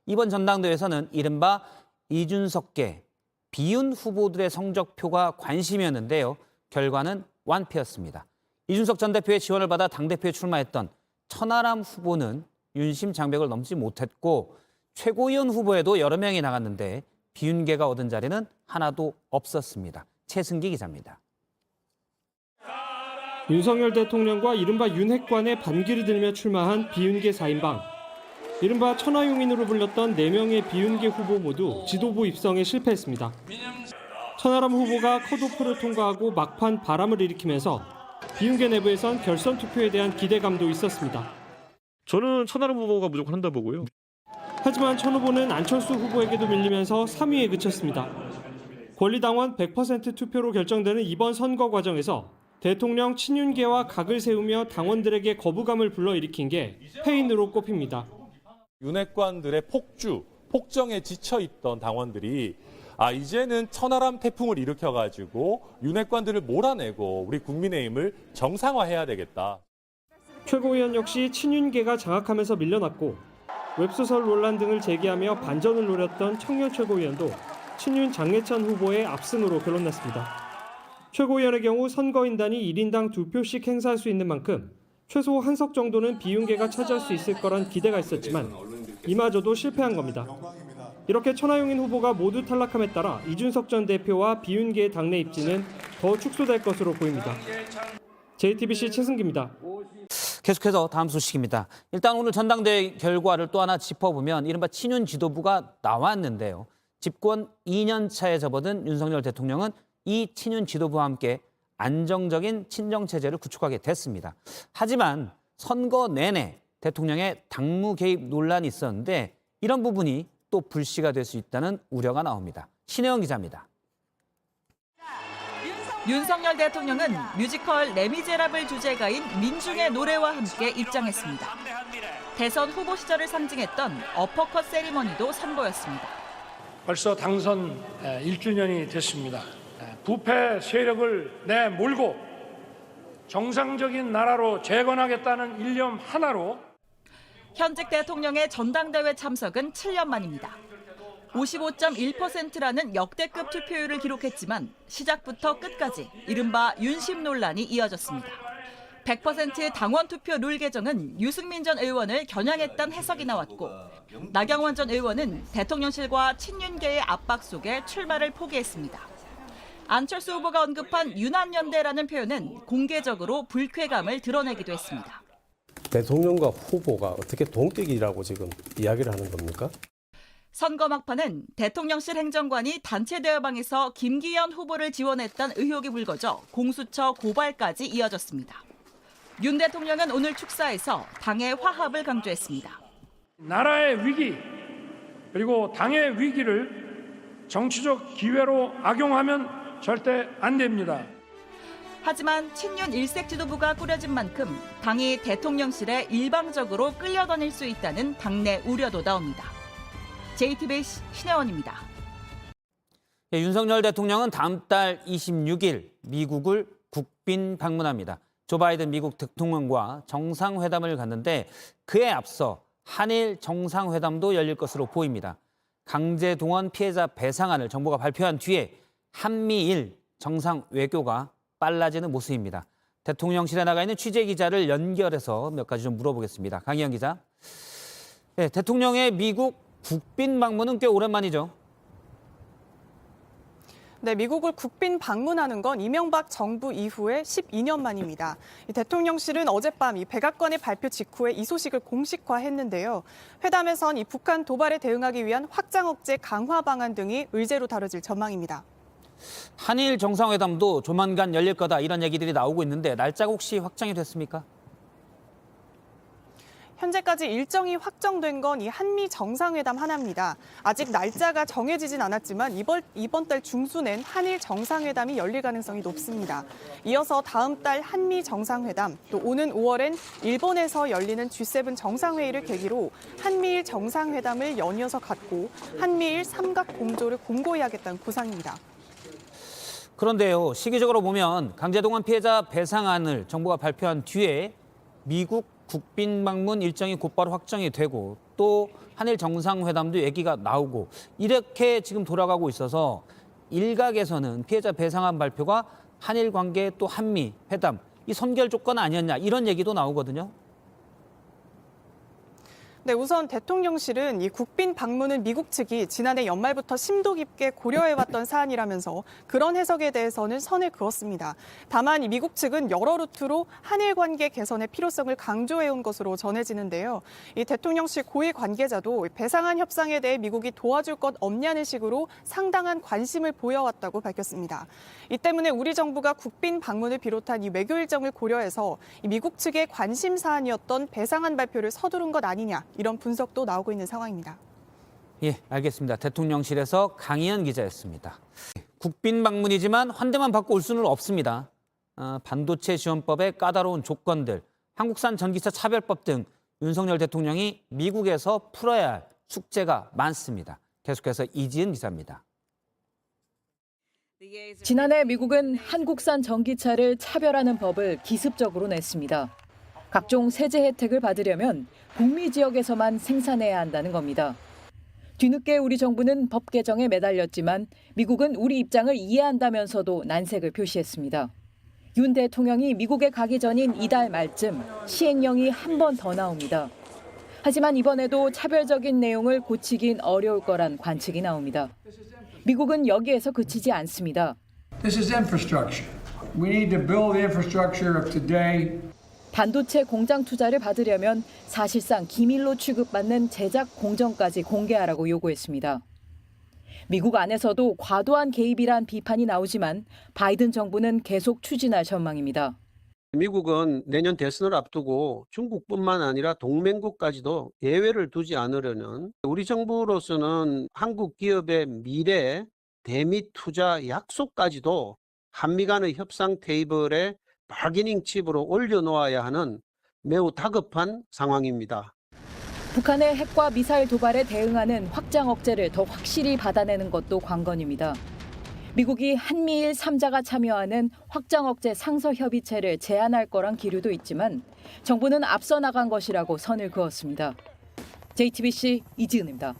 이번 전당대회에서는 이른바 이준석계 비윤 후보들의 성적표가 관심이었는데요. 결과는 완패였습니다. 이준석 전 대표의 지원을 받아 당대표에 출마했던 천하람 후보는 윤심 장벽을 넘지 못했고 최고위원 후보에도 여러 명이 나갔는데 비윤계가 얻은 자리는 하나도 없었습니다. 최승기 기자입니다. 윤석열 대통령과 이른바 윤핵관의 반기를 들며 출마한 비윤계 4인방. 이른바 천하용인으로 불렸던 4명의 비윤계 후보 모두 지도부 입성에 실패했습니다. 천하람 후보가 컷오프를 통과하고 막판 바람을 일으키면서 비윤계 내부에선 결선 투표에 대한 기대감도 있었습니다. 저는 천하람 후보가 무조건 한다 보고요. 하지만 천 후보는 안철수 후보에게도 밀리면서 3위에 그쳤습니다. 권리당원 100% 투표로 결정되는 이번 선거 과정에서 대통령 친윤계와 각을 세우며 당원들에게 거부감을 불러일으킨 게 패인으로 꼽힙니다. 윤핵관들의 폭정에 지쳐있던 당원들이 이제는 천하람 태풍을 일으켜가지고 윤핵관들을 몰아내고 우리 국민의힘을 정상화해야 되겠다. 최고위원 역시 친윤계가 장악하면서 밀려났고 웹소설 논란 등을 제기하며 반전을 노렸던 청년 최고위원도 친윤 장례찬 후보의 압승으로 결론났습니다. 최고위원의 경우 선거인단이 1인당 2표씩 행사할 수 있는 만큼 최소 한석 정도는 비윤계가 차지할 수 있을 거란 기대가 있었지만 이마저도 실패한 겁니다. 이렇게 천하용인 후보가 모두 탈락함에 따라 이준석 전 대표와 비윤계의 당내 입지는 더 축소될 것으로 보입니다. JTBC 최승기입니다. 계속해서 다음 소식입니다. 일단 오늘 전당대회 결과를 또 하나 짚어보면 이른바 친윤 지도부가 나왔는데요. 집권 2년 차에 접어든 윤석열 대통령은 이 친윤 지도부와 함께 안정적인 친정체제를 구축하게 됐습니다. 하지만 선거 내내 대통령의 당무 개입 논란이 있었는데 이런 부분이 또 불씨가 될 수 있다는 우려가 나옵니다. 신혜영 기자입니다. 윤석열 대통령은 뮤지컬 레미제라블 주제가인 민중의 노래와 함께 입장했습니다. 대선 후보 시절을 상징했던 어퍼컷 세리머니도 선보였습니다. 벌써 당선 1주년이 됐습니다. 부패 세력을 내몰고 정상적인 나라로 재건하겠다는 일념 하나로 현직 대통령의 전당대회 참석은 7년 만입니다. 55.1%라는 역대급 투표율을 기록했지만 시작부터 끝까지 이른바 윤심 논란이 이어졌습니다. 100% 당원 투표 룰 개정은 유승민 전 의원을 겨냥했다는 해석이 나왔고 나경원 전 의원은 대통령실과 친윤계의 압박 속에 출마를 포기했습니다. 안철수 후보가 언급한 윤한연대라는 표현은 공개적으로 불쾌감을 드러내기도 했습니다. 대통령과 후보가 어떻게 동격이라고 지금 이야기를 하는 겁니까? 선거 막판은 대통령실 행정관이 단체 대화방에서 김기현 후보를 지원했다는 의혹이 불거져 공수처 고발까지 이어졌습니다. 윤 대통령은 오늘 축사에서 당의 화합을 강조했습니다. 나라의 위기 그리고 당의 위기를 정치적 기회로 악용하면 절대 안 됩니다. 하지만 친윤 일색 지도부가 꾸려진 만큼 당이 대통령실에 일방적으로 끌려다닐 수 있다는 당내 우려도 나옵니다. JTBC 신혜원입니다. 윤석열 대통령은 다음 달 26일 미국을 국빈 방문합니다. 조 바이든 미국 대통령과 정상회담을 갖는데 그에 앞서 한일 정상회담도 열릴 것으로 보입니다. 강제동원 피해자 배상안을 정부가 발표한 뒤에 한미일 정상 외교가 빨라지는 모습입니다. 대통령실에 나가 있는 취재기자를 연결해서 몇 가지 좀 물어보겠습니다. 강희영 기자. 네, 대통령의 미국 국빈 방문은 꽤 오랜만이죠. 네, 미국을 국빈 방문하는 건 이명박 정부 이후에 12년 만입니다. 대통령실은 어젯밤 이 백악관의 발표 직후에 이 소식을 공식화했는데요. 회담에선 이 북한 도발에 대응하기 위한 확장 억제 강화 방안 등이 의제로 다뤄질 전망입니다. 한일 정상회담도 조만간 열릴 거다 이런 얘기들이 나오고 있는데 날짜가 혹시 확정이 됐습니까? 현재까지 일정이 확정된 건 이 한미 정상회담 하나입니다. 아직 날짜가 정해지진 않았지만 이번 달 중순엔 한일 정상회담이 열릴 가능성이 높습니다. 이어서 다음 달 한미 정상회담, 또 오는 5월엔 일본에서 열리는 G7 정상회의를 계기로 한미일 정상회담을 연이어서 갖고 한미일 삼각 공조를 공고히 하겠다는 구상입니다. 그런데요, 시기적으로 보면 강제동원 피해자 배상안을 정부가 발표한 뒤에 미국 국빈 방문 일정이 곧바로 확정이 되고 또 한일 정상회담도 얘기가 나오고 이렇게 지금 돌아가고 있어서 일각에서는 피해자 배상안 발표가 한일 관계 또 한미 회담 이 선결 조건 아니었냐 이런 얘기도 나오거든요. 네, 우선 대통령실은 이 국빈 방문은 미국 측이 지난해 연말부터 심도 깊게 고려해왔던 사안이라면서 그런 해석에 대해서는 선을 그었습니다. 다만 이 미국 측은 여러 루트로 한일 관계 개선의 필요성을 강조해온 것으로 전해지는데요. 이 대통령실 고위 관계자도 배상안 협상에 대해 미국이 도와줄 것 없냐는 식으로 상당한 관심을 보여왔다고 밝혔습니다. 이 때문에 우리 정부가 국빈 방문을 비롯한 이 외교 일정을 고려해서 이 미국 측의 관심 사안이었던 배상안 발표를 서두른 것 아니냐. 이런 분석도 나오고 있는 상황입니다. 예, 알겠습니다. 대통령실에서 강희연 기자였습니다. 국빈 방문이지만 환대만 받고 올 수는 없습니다. 반도체 지원법의 까다로운 조건들, 한국산 전기차 차별법 등 윤석열 대통령이 미국에서 풀어야 할 숙제가 많습니다. 계속해서 이지은 기자입니다. 지난해 미국은 한국산 전기차를 차별하는 법을 기습적으로 냈습니다. 각종 세제 혜택을 받으려면 북미 지역에서만 생산해야 한다는 겁니다. 뒤늦게 우리 정부는 법 개정에 매달렸지만 미국은 우리 입장을 이해한다면서도 난색을 표시했습니다. 윤 대통령이 미국에 가기 전인 이달 말쯤 시행령이 한 번 더 나옵니다. 하지만 이번에도 차별적인 내용을 고치긴 어려울 거란 관측이 나옵니다. 미국은 여기에서 그치지 않습니다. This is infrastructure. We need to build the infrastructure of today. 반도체 공장 투자를 받으려면 사실상 기밀로 취급받는 제작 공정까지 공개하라고 요구했습니다. 미국 안에서도 과도한 개입이란 비판이 나오지만 바이든 정부는 계속 추진할 전망입니다. 미국은 내년 대선을 앞두고 중국뿐만 아니라 동맹국까지도 예외를 두지 않으려는 우리 정부로서는 한국 기업의 미래, 대미 투자 약속까지도 한미 간의 협상 테이블에 바게닝 칩으로 올려놓아야 하는 매우 다급한 상황입니다. 북한의 핵과 미사일 도발에 대응하는 확장 억제를 더 확실히 받아내는 것도 관건입니다. 미국이 한미일 3자가 참여하는 확장 억제 상서 협의체를 제안할 거란 기류도 있지만 정부는 앞서 나간 것이라고 선을 그었습니다. JTBC 이지은입니다.